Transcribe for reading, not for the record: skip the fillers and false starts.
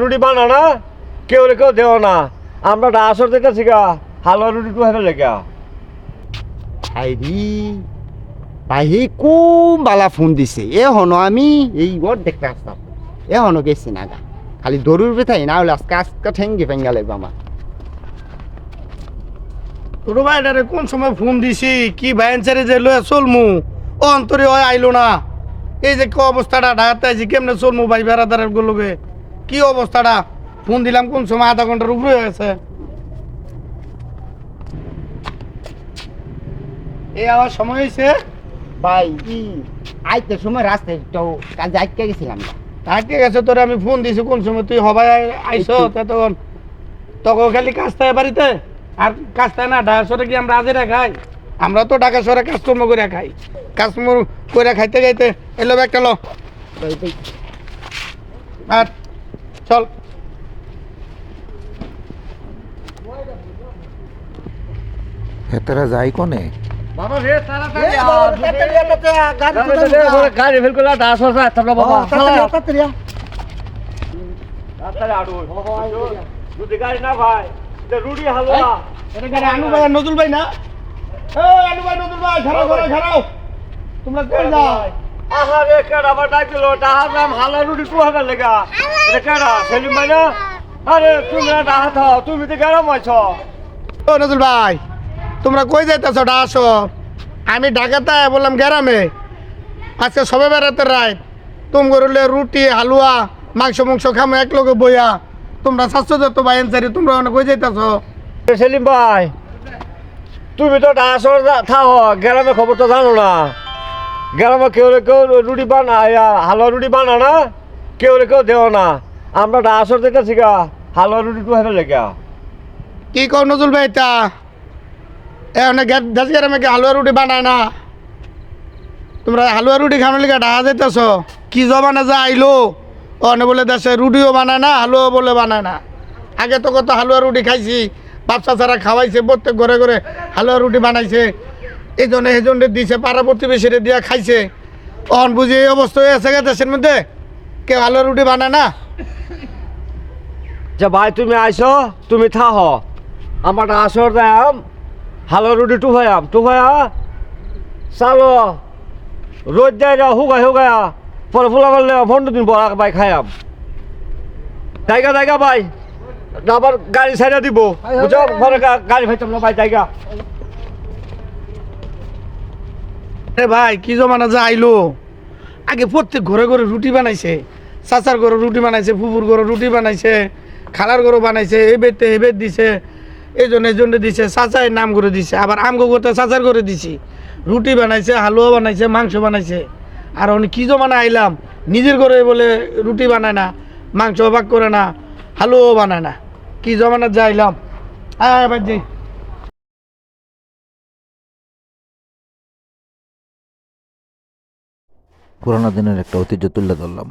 রুটি বানা না কেউ দেও না আমরা আসর দেখেছি গা হালুয়া রুটি টু হেবে লেগা আইরি ভাই কোন বালা ফোন দিছে এ হনো আমি এই ওর দেখতে আসতাম এ হনো গেছি না গা খালি দরুর বেথাই না হলে আজকে আজকে ঠেঙ্গি ফেঙ্গা লাগবে আমার ছোট ভাইটারে কোন সময় ফোন দিছি কি ভাইনসারে যে লয়ে চলমু ও অন্তরে হয় আইলো না এই যে কি অবস্থাটা ঢাকাতে আছি কেমনে চলমু ভাই বেড়াদারের গুলোকে কি অবস্থাটা ফোন দিলাম কোন সময় আধা ঘন্টার উপরে হয়ে গেছে এই আবার সময় হয়েছে ভাই ই আইতে সময় রাস্তায় তো কাজে আটকে গেছিলাম না আটকে গেছে তোরে আমি ফোন দিছি কোন সময় তুই হবাই আইসো তখন তখন খালি কাজটায় বাড়িতে আর কাজটায় না ঢাকা শহরে কি আমরা আজেরা খাই আমরা তো ঢাকা শহরে কাজকর্ম করে খাই কাজকর্ম করে খাইতে খাইতে এলো একটা লো আর চল হেতারা যাই কনে বাবা রে তাড়াতাড়ি গাড়ি ফেল করে আসর তোমরা বাবা তাড়াতাড়ি আড়ু যদি গাড়ি না ভাই রুটি হালুয়া এটা গাড়ি আনু ভাই আর নজরুল ভাই না আনু ভাই নজরুল ভাই খারাও তোমরা কই যাও আহারে কেডা বা ডাকিল তাহার নাম হালুয়া রুটি টু হেবে লেগা এটা কেডা সেলিম ভাই না আরে তুমি এটা হাত তুমি তো গরম আছো ও নজরুল ভাই তোমরা কই যাইতেছো আসো আমি ঢাকাতে বললাম গ্রামে আজকে সবে বেড়াতে রায় তুমি করলে রুটি হালুয়া মাংস খামো এক লোকে বইয়া তোমরা স্বাস্থ্য যত ভাই এনসারি তোমরা অনেক কই যাইতেছো সেলিম ভাই তুমি তো আসর থাও গ্রামে খবর তো জানো না গ্রামে কেউ রুটি বানা হালুয়া রুটি বানা না কেউ দেও না আমরা আসর দেখেছি গা হালুয়া রুটি টু হেবে লেগা কি কও নজরুল ভাই তা এখন দেশ গ্রামে কি হালুয়া রুটি বানায় না তোমরা হালুয়া রুটি খাওয়ার লিগে ঢাকা যাইতেছ কি জমানা যা আইলো অনে বলে দেশে রুটিও বানায় না হালুয়া বলে বানায় না আগে তো কত হালুয়া রুটি খাইছি বাচ্চা ছাড়া খাওয়াইছে প্রত্যেক ঘরে ঘরে হালুয়া রুটি বানাইছে এই জন্য দিছে পাড়া প্রতিবেশীরে দিয়া খাইছে অন বুঝি এই অবস্থা হয়ে আছে দেশের মধ্যে কেউ হালুয়া রুটি বানায় না যে ভাই তুমি আইসো তুমি থাহ আমার আসর দাম হালুয়া রুটি টু ভাইয়া চালো রোদ দেয় হুগায়া পরে ফুলা করলে 15 দিন পর ভাই খাইয়াম জায়গা ভাই আবার গাড়ি ছাইড়া দিব বুঝছো ঘরে গাড়ি ভাইতাম না ভাই জায়গা আরে ভাই কি জমানা যা আইলো আগে প্রত্যেক ঘরে ঘরে রুটি বানাইছে চাচার ঘরে রুটি বানাইছে ফুপুর ঘরে রুটি বানাইছে খালার ঘরে বানাইছে এই বেত দিছে এই জন্য দিছে চাচাই নাম করে দিছে আবার আমগো করতে চাচার করে দিছি রুটি বানাইছে হালুয়া বানাইছে মাংস বানাইছে আর অনেক কি জমানা আইলাম নিজের ঘরে বলে রুটি বানায় না মাংস ভাগ করে না হালুয়াও বানায় না কি জমানা যা আইলাম এবার যাই পুরানো দিনের একটা ঐতিহ্য তুলে ধরলাম।